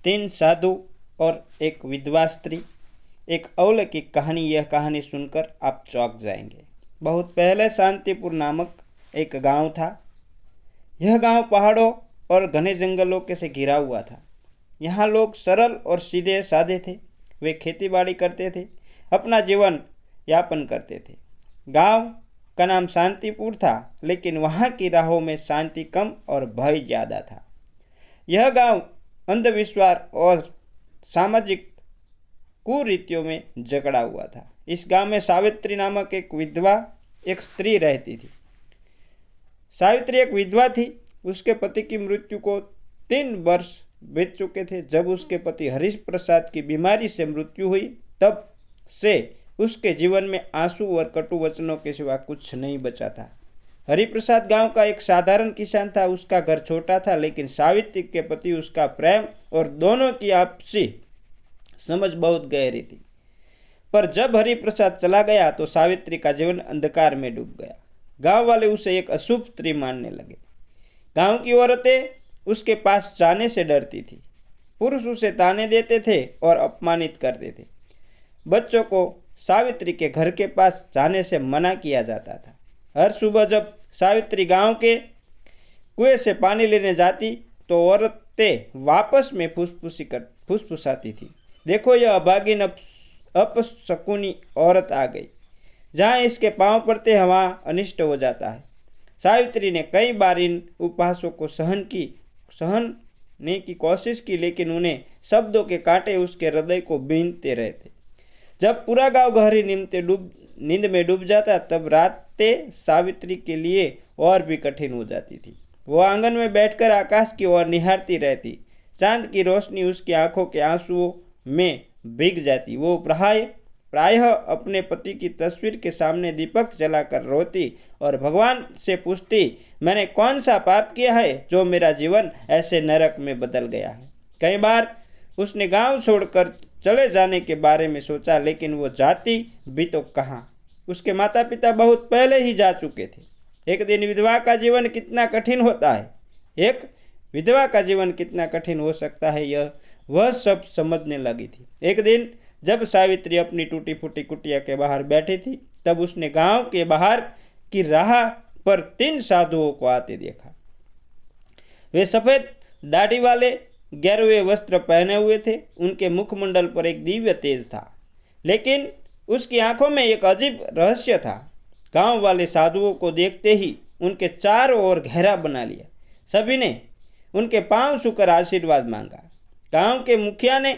तीन साधु और एक विधवा स्त्री, एक अलौकिक कहानी। यह कहानी सुनकर आप चौंक जाएंगे। बहुत पहले शांतिपुर नामक एक गांव था। यह गांव पहाड़ों और घने जंगलों के से घिरा हुआ था। यहाँ लोग सरल और सीधे साधे थे। वे खेती बाड़ी करते थे, अपना जीवन यापन करते थे। गांव का नाम शांतिपुर था, लेकिन वहाँ की राहों में शांति कम और भय ज़्यादा था। यह गांव अंधविश्वास और सामाजिक कुरीतियों में जकड़ा हुआ था। इस गांव में सावित्री नामक एक विधवा एक स्त्री रहती थी। सावित्री एक विधवा थी। उसके पति की मृत्यु को 3 वर्ष बीत चुके थे। जब उसके पति हरीश प्रसाद की बीमारी से मृत्यु हुई, तब से उसके जीवन में आंसू और कटु वचनों के सिवा कुछ नहीं बचा था। हरिप्रसाद गांव का एक साधारण किसान था। उसका घर छोटा था, लेकिन सावित्री के प्रति उसका प्रेम और दोनों की आपसी समझ बहुत गहरी थी। पर जब हरिप्रसाद चला गया तो सावित्री का जीवन अंधकार में डूब गया। गांव वाले उसे एक अशुभ स्त्री मानने लगे। गांव की औरतें उसके पास जाने से डरती थी। पुरुष उसे ताने देते थे और अपमानित करते थे। बच्चों को सावित्री के घर के पास जाने से मना किया जाता था। हर सुबह जब सावित्री गांव के कुएं से पानी लेने जाती तो औरतें वापस में फुसफुसाती थी, देखो यह अभागिन अपशकुनी औरत आ गई। जहाँ इसके पांव पड़ते हैं वहाँ अनिष्ट हो जाता है। सावित्री ने कई बार इन उपहासों को सहने की कोशिश की, लेकिन उन्हें शब्दों के कांटे उसके हृदय को बीनते रहे थे। जब पूरा गांव गहरी नींद में डूब जाता, तब रातें सावित्री के लिए और भी कठिन हो जाती थी। वो आंगन में बैठकर आकाश की ओर निहारती रहती। चांद की रोशनी उसकी आंखों के आंसुओं में भीग जाती। वो प्रायः अपने पति की तस्वीर के सामने दीपक जलाकर रोती और भगवान से पूछती, मैंने कौन सा पाप किया है जो मेरा जीवन ऐसे नरक में बदल गया है। कई बार उसने गांव छोड़कर चले जाने के बारे में सोचा, लेकिन वो जाती भी तो कहाँ। उसके माता पिता बहुत पहले ही जा चुके थे। एक दिन विधवा का जीवन कितना कठिन होता है, एक विधवा का जीवन कितना कठिन हो सकता है, वह सब समझने लगी थी। एक दिन जब सावित्री अपनी टूटी फूटी कुटिया के बाहर बैठी थी, तब उसने गांव के बाहर की राह पर 3 साधुओं को आते देखा। वे सफ़ेद दाढ़ी वाले गेरुए वस्त्र पहने हुए थे। उनके मुखमंडल पर एक दिव्य तेज था, लेकिन उसकी आंखों में एक अजीब रहस्य था। गांव वाले साधुओं को देखते ही उनके चारों ओर घेरा बना लिया। सभी ने उनके पांव छूकर आशीर्वाद मांगा। गांव के मुखिया ने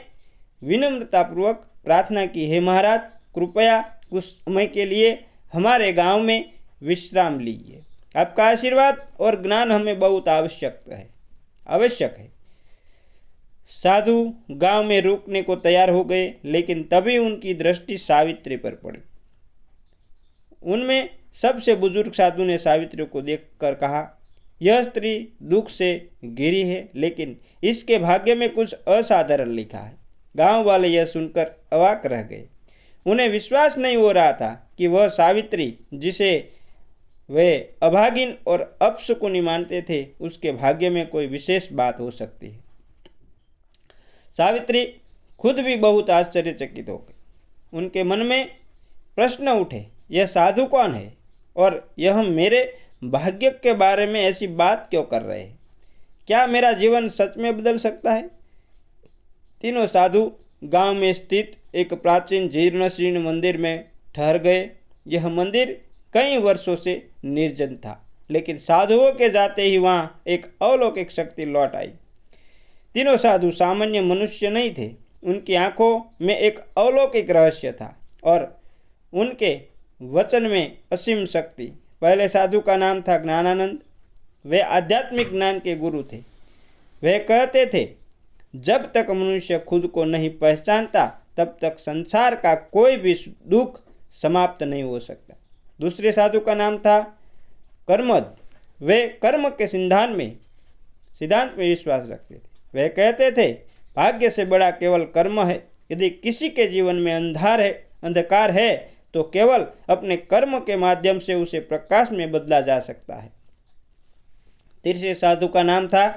विनम्रतापूर्वक प्रार्थना की, हे महाराज, कृपया कुछ समय के लिए हमारे गांव में विश्राम लीजिए। आपका आशीर्वाद और ज्ञान हमें बहुत आवश्यक है। साधु गांव में रुकने को तैयार हो गए, लेकिन तभी उनकी दृष्टि सावित्री पर पड़ी। उनमें सबसे बुजुर्ग साधु ने सावित्री को देखकर कहा, यह स्त्री दुख से घिरी है, लेकिन इसके भाग्य में कुछ असाधारण लिखा है। गांव वाले यह सुनकर अवाक रह गए। उन्हें विश्वास नहीं हो रहा था कि वह सावित्री, जिसे वे अभागिन और अपशकुनी मानते थे, उसके भाग्य में कोई विशेष बात हो सकती है। सावित्री खुद भी बहुत आश्चर्यचकित हो गई। उनके मन में प्रश्न उठे, यह साधु कौन है और यह मेरे भाग्य के बारे में ऐसी बात क्यों कर रहे हैं? क्या मेरा जीवन सच में बदल सकता है? तीनों साधु गांव में स्थित एक प्राचीन जीर्ण शीर्ण मंदिर में ठहर गए। यह मंदिर कई वर्षों से निर्जन था, लेकिन साधुओं के जाते ही वहाँ एक अलौकिक शक्ति लौट आई। तीनों साधु सामान्य मनुष्य नहीं थे। उनकी आंखों में एक अलौकिक रहस्य था और उनके वचन में असीम शक्ति। पहले साधु का नाम था ज्ञानानंद। वे आध्यात्मिक ज्ञान के गुरु थे। वे कहते थे, जब तक मनुष्य खुद को नहीं पहचानता, तब तक संसार का कोई भी दुख समाप्त नहीं हो सकता। दूसरे साधु का नाम था कर्मद। वे कर्म के सिद्धांत में विश्वास रखते थे। वे कहते थे, भाग्य से बड़ा केवल कर्म है। यदि किसी के जीवन में अंधकार है तो केवल अपने कर्म के माध्यम से उसे प्रकाश में बदला जा सकता है। तीसरे साधु का नाम था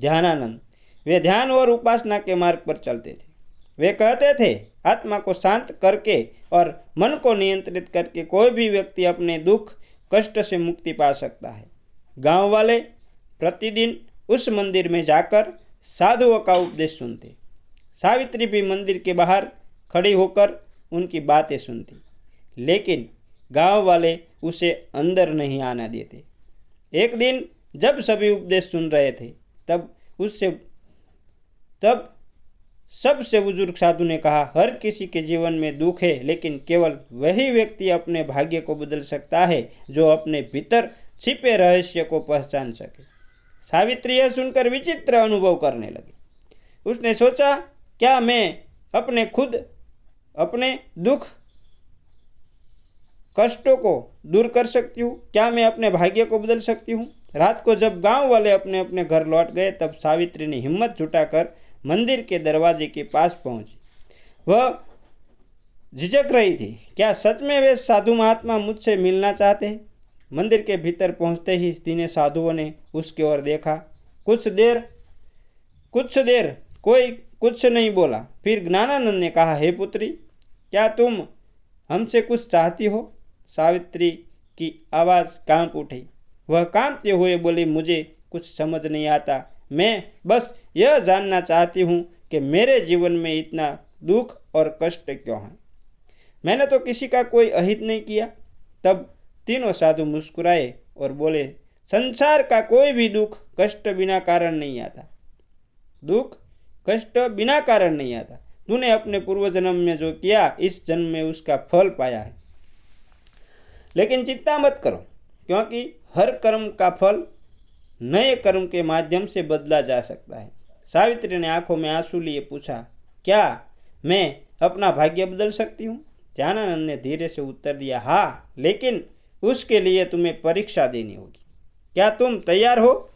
ध्यानानंद। वे ध्यान और उपासना के मार्ग पर चलते थे। वे कहते थे, आत्मा को शांत करके और मन को नियंत्रित करके कोई भी व्यक्ति अपने दुख कष्ट से मुक्ति पा सकता है। गांव वाले प्रतिदिन उस मंदिर में जाकर साधुओं का उपदेश सुनते। सावित्री भी मंदिर के बाहर खड़ी होकर उनकी बातें सुनती, लेकिन गांव वाले उसे अंदर नहीं आना देते। एक दिन जब सभी उपदेश सुन रहे थे, तब सबसे बुजुर्ग साधु ने कहा, हर किसी के जीवन में दुख है, लेकिन केवल वही व्यक्ति अपने भाग्य को बदल सकता है जो अपने भीतर छिपे रहस्य को पहचान सके। सावित्री यह सुनकर विचित्र अनुभव करने लगी। उसने सोचा, क्या मैं अपने दुख कष्टों को दूर कर सकती हूँ? क्या मैं अपने भाग्य को बदल सकती हूँ? रात को जब गांव वाले अपने अपने घर लौट गए, तब सावित्री ने हिम्मत जुटाकर मंदिर के दरवाजे के पास पहुंची। वह झिझक रही थी, क्या सच में वे साधु महात्मा मुझसे मिलना चाहते हैं? मंदिर के भीतर पहुंचते ही तीनों साधुओं ने उसकी ओर देखा। कुछ देर कोई कुछ नहीं बोला। फिर ज्ञानानंद ने कहा, हे पुत्री, क्या तुम हमसे कुछ चाहती हो? सावित्री की आवाज़ कांप उठी। वह कांपते हुए बोली, मुझे कुछ समझ नहीं आता। मैं बस यह जानना चाहती हूँ कि मेरे जीवन में इतना दुख और कष्ट क्यों है? मैंने तो किसी का कोई अहित नहीं किया। तब तीनों साधु मुस्कुराए और बोले, संसार का कोई भी दुख कष्ट बिना कारण नहीं आता। दुख कष्ट बिना कारण नहीं आता। तूने अपने पूर्व जन्म में जो किया, इस जन्म में उसका फल पाया है। लेकिन चिंता मत करो, क्योंकि हर कर्म का फल नए कर्म के माध्यम से बदला जा सकता है। सावित्री ने आंखों में आंसू लिए पूछा, क्या मैं अपना भाग्य बदल सकती हूँ? ज्ञानानंद ने धीरे से उत्तर दिया, हाँ, लेकिन उसके लिए तुम्हें परीक्षा देनी होगी। क्या तुम तैयार हो?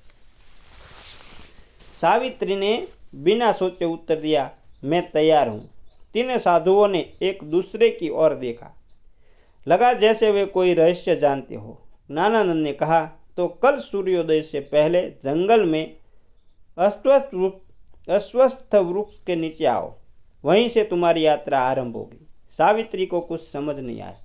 सावित्री ने बिना सोचे उत्तर दिया, मैं तैयार हूँ। तीनों साधुओं ने एक दूसरे की ओर देखा। लगा जैसे वे कोई रहस्य जानते हो। ज्ञानानंद ने कहा, तो कल सूर्योदय से पहले जंगल में अस्वस्थ वृक्ष के नीचे आओ, वहीं से तुम्हारी यात्रा आरंभ होगी। सावित्री को कुछ समझ नहीं आया,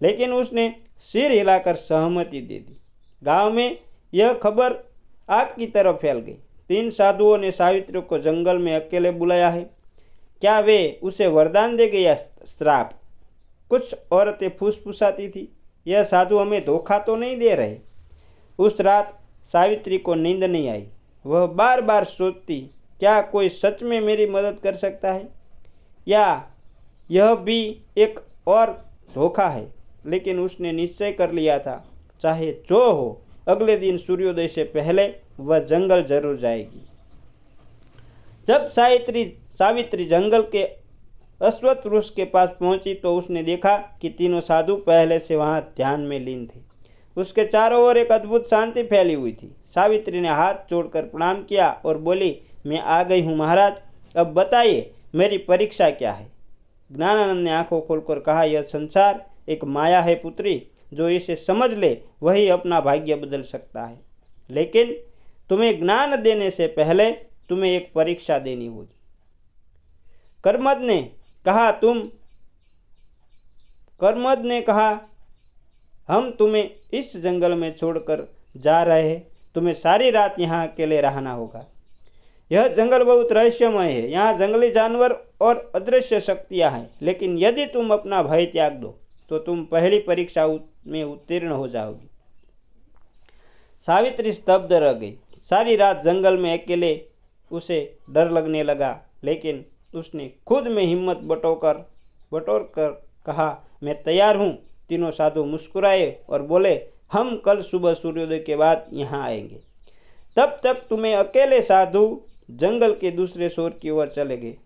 लेकिन उसने सिर हिलाकर सहमति दे दी। गांव में यह खबर आग की तरह फैल गई। 3 साधुओं ने सावित्री को जंगल में अकेले बुलाया है। क्या वे उसे वरदान देंगे या श्राप? कुछ औरतें फुसफुसाती थी, यह साधु हमें धोखा तो नहीं दे रहे? उस रात सावित्री को नींद नहीं आई। वह बार बार सोचती, क्या कोई सच में मेरी मदद कर सकता है, या यह भी एक और धोखा है? लेकिन उसने निश्चय कर लिया था, चाहे जो हो, अगले दिन सूर्योदय से पहले वह जंगल जरूर जाएगी। जब सावित्री जंगल के अश्वत्थ वृक्ष के पास पहुंची, तो उसने देखा कि तीनों साधु पहले से वहां ध्यान में लीन थे। उसके चारों ओर एक अद्भुत शांति फैली हुई थी। सावित्री ने हाथ जोड़कर प्रणाम किया और बोली, मैं आ गई हूँ महाराज, अब बताइए मेरी परीक्षा क्या है? ज्ञानानंद ने आंखों खोलकर कहा, यह संसार एक माया है पुत्री, जो इसे समझ ले वही अपना भाग्य बदल सकता है। लेकिन तुम्हें ज्ञान देने से पहले तुम्हें एक परीक्षा देनी होगी। कर्मद ने कहा, हम तुम्हें इस जंगल में छोड़कर जा रहे हैं, तुम्हें सारी रात यहाँ अकेले रहना होगा। यह जंगल बहुत रहस्यमय है, यहाँ जंगली जानवर और अदृश्य शक्तियाँ हैं, लेकिन यदि तुम अपना भय त्याग दो तो तुम पहली परीक्षा में उत्तीर्ण हो जाओगी। सावित्री स्तब्ध रह गई। सारी रात जंगल में अकेले उसे डर लगने लगा, लेकिन उसने खुद में हिम्मत बटोर कर कहा, मैं तैयार हूँ। तीनों साधु मुस्कुराए और बोले, हम कल सुबह सूर्योदय के बाद यहाँ आएंगे। तब तक तुम्हें अकेले साधु जंगल के दूसरे छोर की ओर चले गए।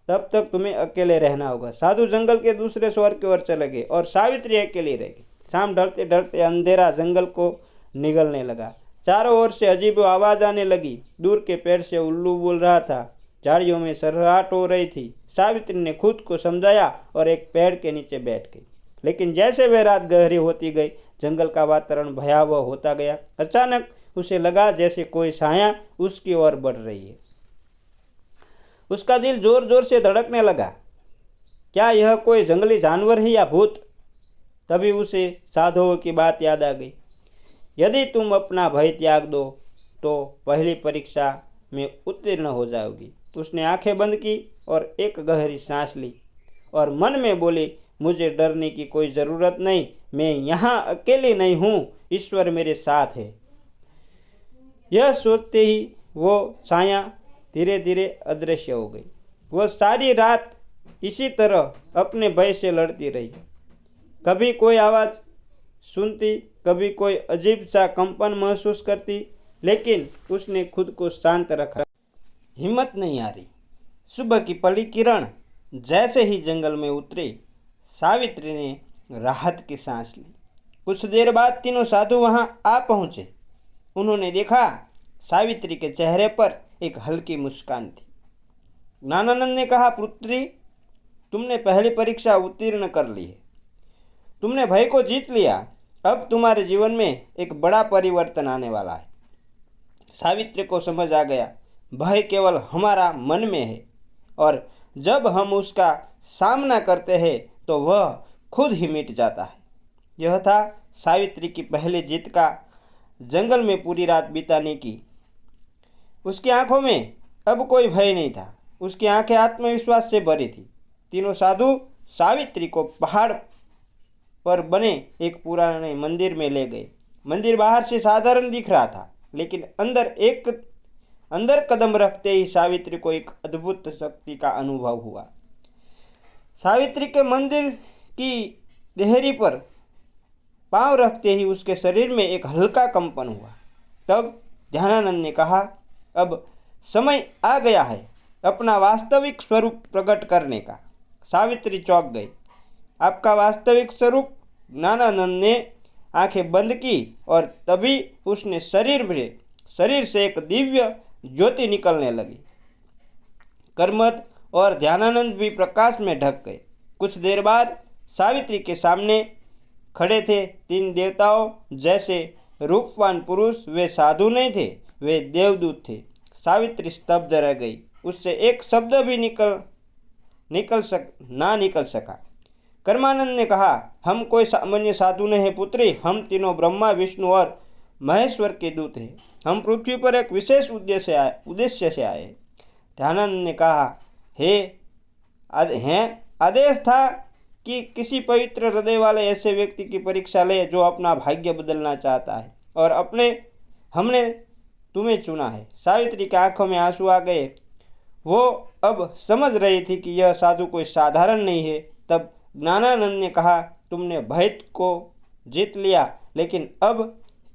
तब तक तुम्हें अकेले रहना होगा। साधु जंगल के दूसरे छोर की ओर चले गए और सावित्री अकेली रह गई। शाम ढलते ढलते अंधेरा जंगल को निगलने लगा। चारों ओर से अजीब आवाज़ आने लगी। दूर के पेड़ से उल्लू बोल रहा था, झाड़ियों में सरराहट हो रही थी। सावित्री ने खुद को समझाया और एक पेड़ के नीचे बैठ गई। लेकिन जैसे वह रात गहरी होती गई, जंगल का वातावरण भयावह होता गया। अचानक उसे लगा जैसे कोई छाया उसकी ओर बढ़ रही है। उसका दिल जोर जोर से धड़कने लगा। क्या यह कोई जंगली जानवर है या भूत? तभी उसे साधुओं की बात याद आ गई। यदि तुम अपना भय त्याग दो तो पहली परीक्षा में उत्तीर्ण हो जाओगी। उसने आंखें बंद की और एक गहरी सांस ली और मन में बोली, मुझे डरने की कोई ज़रूरत नहीं, मैं यहाँ अकेली नहीं हूँ, ईश्वर मेरे साथ है। यह सोचते ही वो छाया धीरे धीरे अदृश्य हो गई। वह सारी रात इसी तरह अपने भय से लड़ती रही। कभी कोई आवाज़ सुनती, कभी कोई अजीब सा कंपन महसूस करती, लेकिन उसने खुद को शांत रखा। हिम्मत नहीं हारी। सुबह की पहली किरण जैसे ही जंगल में उतरी, सावित्री ने राहत की सांस ली। कुछ देर बाद तीनों साधु वहां आ पहुंचे। उन्होंने देखा सावित्री के चेहरे पर एक हल्की मुस्कान थी। ज्ञानानंद ने कहा, पुत्री, तुमने पहली परीक्षा उत्तीर्ण कर ली है। तुमने भय को जीत लिया। अब तुम्हारे जीवन में एक बड़ा परिवर्तन आने वाला है। सावित्री को समझ आ गया, भय केवल हमारा मन में है और जब हम उसका सामना करते हैं तो वह खुद ही मिट जाता है। यह था सावित्री की पहली जीत का जंगल में पूरी रात बिताने की। उसकी आंखों में अब कोई भय नहीं था। उसकी आंखें आत्मविश्वास से भरी थी। तीनों साधु सावित्री को पहाड़ पर बने एक पुराने मंदिर में ले गए। मंदिर बाहर से साधारण दिख रहा था, लेकिन अंदर कदम रखते ही सावित्री को एक अद्भुत शक्ति का अनुभव हुआ। सावित्री के मंदिर की देहरी पर पांव रखते ही उसके शरीर में एक हल्का कंपन हुआ। तब ध्यानानंद ने कहा, अब समय आ गया है अपना वास्तविक स्वरूप प्रकट करने का। सावित्री चौंक गई। आपका वास्तविक स्वरूप? ज्ञानानंद ने आंखें बंद की और तभी उसने शरीर से एक दिव्य ज्योति निकलने लगी। कर्मठ और ध्यानानंद भी प्रकाश में ढक गए। कुछ देर बाद सावित्री के सामने खड़े थे तीन देवताओं जैसे रूपवान पुरुष। वे साधु नहीं थे, वे देवदूत थे। सावित्री स्तब्ध रह गई। उससे एक शब्द भी निकल सका। कर्मानंद ने कहा, हम कोई सामान्य साधु नहीं है पुत्री, हम तीनों ब्रह्मा, विष्णु और महेश्वर के दूत हैं। हम पृथ्वी पर एक विशेष उद्देश्य से आए। ध्यानानंद ने कहा, आदेश था कि किसी पवित्र हृदय वाले ऐसे व्यक्ति की परीक्षा ले जो अपना भाग्य बदलना चाहता है और हमने तुम्हें चुना है। सावित्री की आंखों में आंसू आ गए। वो अब समझ रही थी कि यह साधु कोई साधारण नहीं है। तब ज्ञानानंद ने कहा, तुमने भय को जीत लिया, लेकिन अब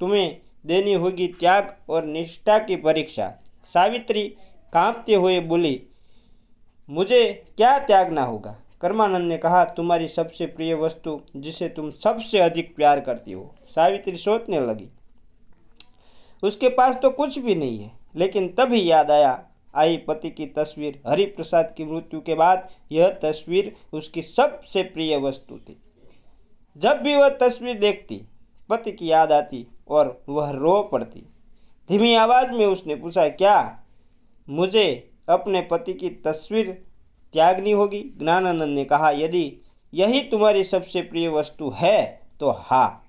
तुम्हें देनी होगी त्याग और निष्ठा की परीक्षा। सावित्री कांपते हुए बोली, मुझे क्या त्यागना होगा? कर्मानंद ने कहा, तुम्हारी सबसे प्रिय वस्तु जिसे तुम सबसे अधिक प्यार करती हो। सावित्री सोचने लगी। उसके पास तो कुछ भी नहीं है, लेकिन तभी याद आई पति की तस्वीर। हरिप्रसाद की मृत्यु के बाद यह तस्वीर उसकी सबसे प्रिय वस्तु थी। जब भी वह तस्वीर देखती, पति की याद आती और वह रो पड़ती। धीमी आवाज में उसने पूछा, क्या मुझे अपने पति की तस्वीर त्यागनी होगी? ज्ञानानंद ने कहा, यदि यही तुम्हारी सबसे प्रिय वस्तु है तो हाँ,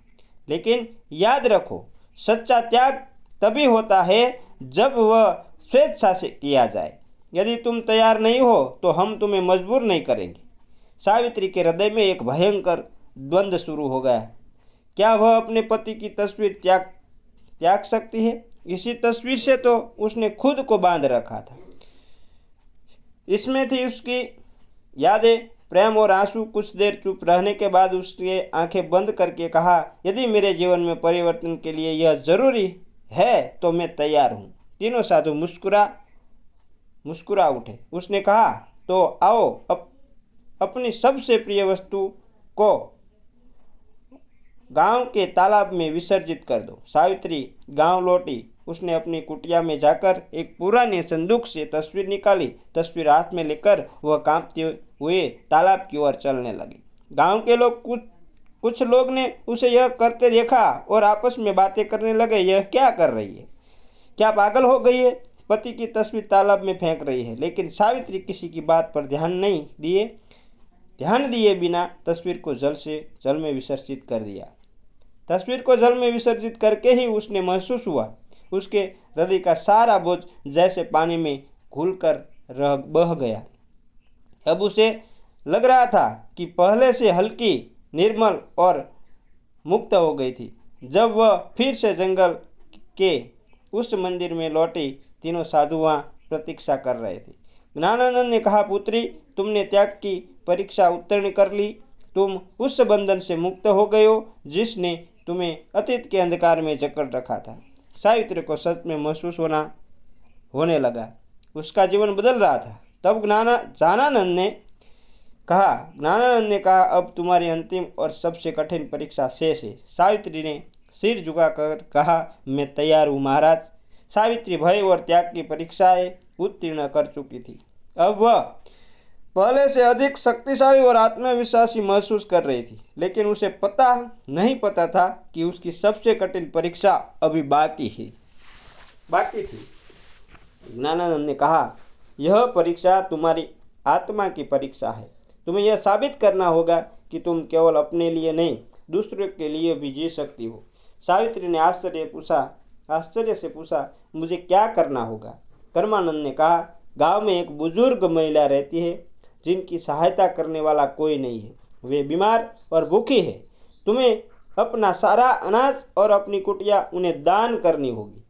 लेकिन याद रखो, सच्चा त्याग तभी होता है जब वह स्वेच्छा से किया जाए। यदि तुम तैयार नहीं हो तो हम तुम्हें मजबूर नहीं करेंगे। सावित्री के हृदय में एक भयंकर द्वंद्व शुरू हो गया। क्या वह अपने पति की तस्वीर त्याग सकती है? इसी तस्वीर से तो उसने खुद को बांध रखा था। इसमें थी उसकी यादें, प्रेम और आंसू। कुछ देर चुप रहने के बाद उसने आंखें बंद करके कहा, यदि मेरे जीवन में परिवर्तन के लिए यह जरूरी है तो मैं तैयार हूँ। तीनों साधु मुस्कुरा उठे। उसने कहा, तो आओ अपनी सबसे प्रिय वस्तु को गांव के तालाब में विसर्जित कर दो। सावित्री गांव लौटी। उसने अपनी कुटिया में जाकर एक पुराने संदूक से तस्वीर निकाली। तस्वीर हाथ में लेकर वह कांपते हुए तालाब की ओर चलने लगी। गांव के लोग कुछ लोग ने उसे यह करते देखा और आपस में बातें करने लगे, यह क्या कर रही है, क्या पागल हो गई है, पति की तस्वीर तालाब में फेंक रही है। लेकिन सावित्री किसी की बात पर ध्यान दिए बिना तस्वीर को जल में विसर्जित कर दिया। तस्वीर को जल में विसर्जित करके ही उसने महसूस हुआ, उसके हृदय का सारा बोझ जैसे पानी में घुलकर बह गया। अब उसे लग रहा था कि पहले से हल्की, निर्मल और मुक्त हो गई थी। जब वह फिर से जंगल के उस मंदिर में लौटी, तीनों साधु वहाँ प्रतीक्षा कर रहे थे। ज्ञानानंद ने कहा, पुत्री, तुमने त्याग की परीक्षा उत्तीर्ण कर ली। तुम उस बंधन से मुक्त हो गए हो जिसने तुम्हें अतीत के अंधकार में जकड़ रखा था। सावित्री को सच में महसूस होने लगा, उसका जीवन बदल रहा था। तब ज्ञानानंद ने कहा, अब तुम्हारी अंतिम और सबसे कठिन परीक्षा शेष है। सावित्री ने सिर झुकाकर कहा, मैं तैयार हूँ महाराज। सावित्री भय और त्याग की परीक्षाएं उत्तीर्ण कर चुकी थी। अब वह पहले से अधिक शक्तिशाली और आत्मविश्वासी महसूस कर रही थी, लेकिन उसे नहीं पता था कि उसकी सबसे कठिन परीक्षा अभी बाकी थी। ज्ञानानंद ने कहा, यह परीक्षा तुम्हारी आत्मा की परीक्षा है। तुम्हें यह साबित करना होगा कि तुम केवल अपने लिए नहीं, दूसरों के लिए भी जी सकती हो। सावित्री ने आश्चर्य से पूछा, मुझे क्या करना होगा? कर्मानंद ने कहा, गांव में एक बुजुर्ग महिला रहती है जिनकी सहायता करने वाला कोई नहीं है। वे बीमार और भूखी है। तुम्हें अपना सारा अनाज और अपनी कुटिया उन्हें दान करनी होगी।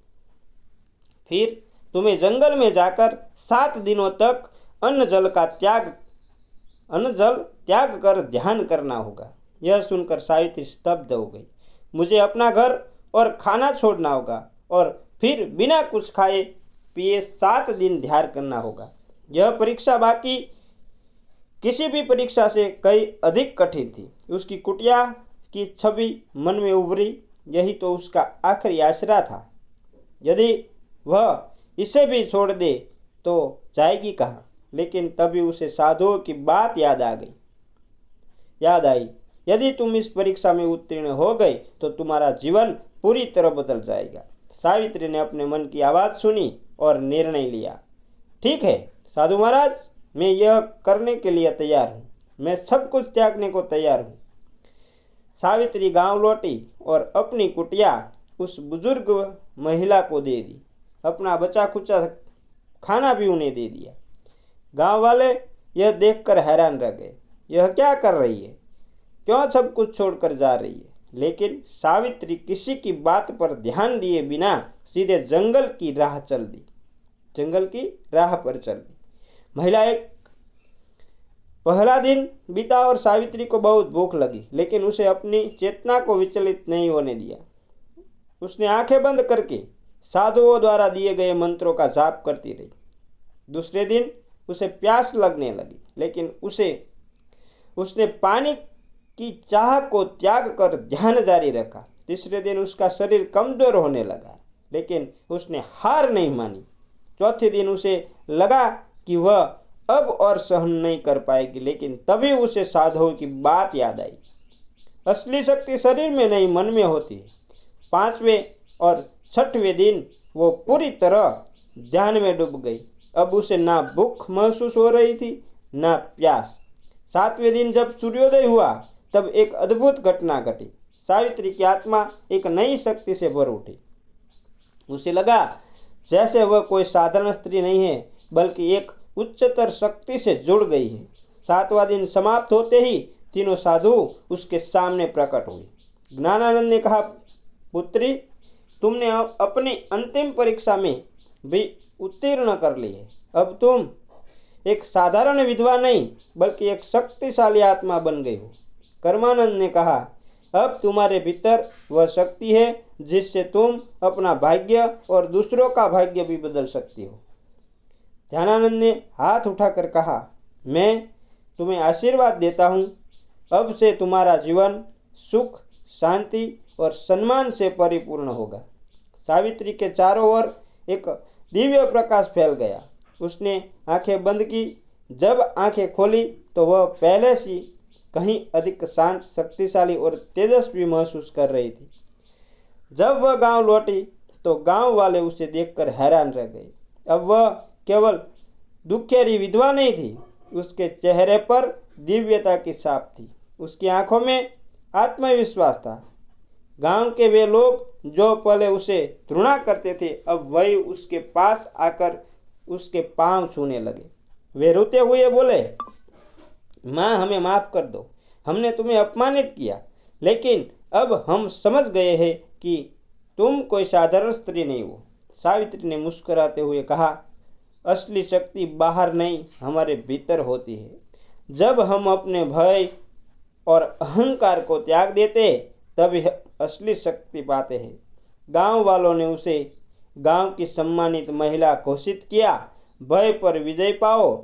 फिर तुम्हें जंगल में जाकर 7 दिनों तक अन्न जल त्याग कर ध्यान करना होगा। यह सुनकर सावित्री स्तब्ध हो गई। मुझे अपना घर और खाना छोड़ना होगा और फिर बिना कुछ खाए पिए 7 दिन ध्यान करना होगा। यह परीक्षा बाकी किसी भी परीक्षा से कई अधिक कठिन थी। उसकी कुटिया की छवि मन में उभरी। यही तो उसका आखिरी आसरा था। यदि वह इसे भी छोड़ दे तो जाएगी कहाँ? लेकिन तभी उसे साधुओं की बात याद आई, यदि तुम इस परीक्षा में उत्तीर्ण हो गई तो तुम्हारा जीवन पूरी तरह बदल जाएगा। सावित्री ने अपने मन की आवाज़ सुनी और निर्णय लिया, ठीक है साधु महाराज, मैं यह करने के लिए तैयार हूँ। मैं सब कुछ त्यागने को तैयार हूँ। सावित्री गांव लौटी और अपनी कुटिया उस बुजुर्ग महिला को दे दी। अपना बचा खुचा खाना भी उन्हें दे दिया। गांव वाले यह देखकर हैरान रह गए। यह क्या कर रही है? क्यों सब कुछ छोड़कर जा रही है? लेकिन सावित्री किसी की बात पर ध्यान दिए बिना सीधे जंगल की राह पर चल दी। महिला एक पहला दिन बीता और सावित्री को बहुत भूख लगी, लेकिन उसे अपनी चेतना को विचलित नहीं होने दिया। उसने आंखें बंद करके साधुओं द्वारा दिए गए मंत्रों का जाप करती रही। दूसरे दिन उसे प्यास लगने लगी, लेकिन उसने पानी की चाह को त्याग कर ध्यान जारी रखा। तीसरे दिन उसका शरीर कमजोर होने लगा, लेकिन उसने हार नहीं मानी। चौथे दिन उसे लगा कि वह अब और सहन नहीं कर पाएगी, लेकिन तभी उसे साधुओं की बात याद आई। असली शक्ति शरीर में नहीं, मन में होती है। 5वें और 6वें दिन वो पूरी तरह ध्यान में डूब गई। अब उसे ना भूख महसूस हो रही थी ना प्यास। 7वें दिन जब सूर्योदय हुआ तब एक अद्भुत घटना घटी। सावित्री की आत्मा एक नई शक्ति से भर उठी। उसे लगा जैसे वह कोई साधारण स्त्री नहीं है, बल्कि एक उच्चतर शक्ति से जुड़ गई है। 7वां दिन समाप्त होते ही तीनों साधु उसके सामने प्रकट हुए। ज्ञानानंद ने कहा, पुत्री, तुमने अपनी अंतिम परीक्षा में भी उत्तीर्ण कर ली है। अब तुम एक साधारण विधवा नहीं, बल्कि एक शक्तिशाली आत्मा बन गई हो। कर्मानंद ने कहा, अब तुम्हारे भीतर वह शक्ति है जिससे तुम अपना भाग्य और दूसरों का भाग्य भी बदल सकती हो। ध्यानानंद ने हाथ उठाकर कहा, मैं तुम्हें आशीर्वाद देता हूँ। अब से तुम्हारा जीवन सुख, शांति और सम्मान से परिपूर्ण होगा। सावित्री के चारों ओर एक दिव्य प्रकाश फैल गया। उसने आंखें बंद की। जब आंखें खोली तो वह पहले सी कहीं अधिक शांत, शक्तिशाली और तेजस्वी महसूस कर रही थी। जब वह गांव लौटी तो गांव वाले उसे देखकर हैरान रह गए। अब वह केवल दुखेरी विधवा नहीं थी, उसके चेहरे पर दिव्यता की छाप थी, उसकी आंखों में आत्मविश्वास था। गांव के वे लोग जो पहले उसे घृणा करते थे, अब वही उसके पास आकर उसके पांव छूने लगे। वे रोते हुए बोले, माँ, हमें माफ़ कर दो, हमने तुम्हें अपमानित किया, लेकिन अब हम समझ गए हैं कि तुम कोई साधारण स्त्री नहीं हो। सावित्री ने मुस्कुराते हुए कहा, असली शक्ति बाहर नहीं, हमारे भीतर होती है। जब हम अपने भय और अहंकार को त्याग देते तभी असली शक्ति पाते हैं। गांव वालों ने उसे गांव की सम्मानित महिला घोषित किया। भय पर विजय पाओ,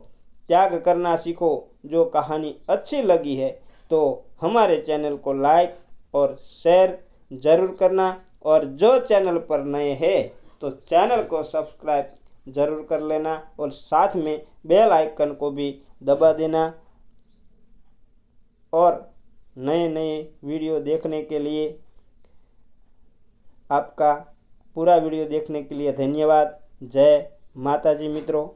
त्याग करना सीखो। जो कहानी अच्छी लगी है तो हमारे चैनल को लाइक और शेयर ज़रूर करना, और जो चैनल पर नए हैं तो चैनल को सब्सक्राइब ज़रूर कर लेना और साथ में बेल आइकन को भी दबा देना। और नए नए वीडियो देखने के लिए आपका पूरा वीडियो देखने के लिए धन्यवाद। जय माता जी मित्रों।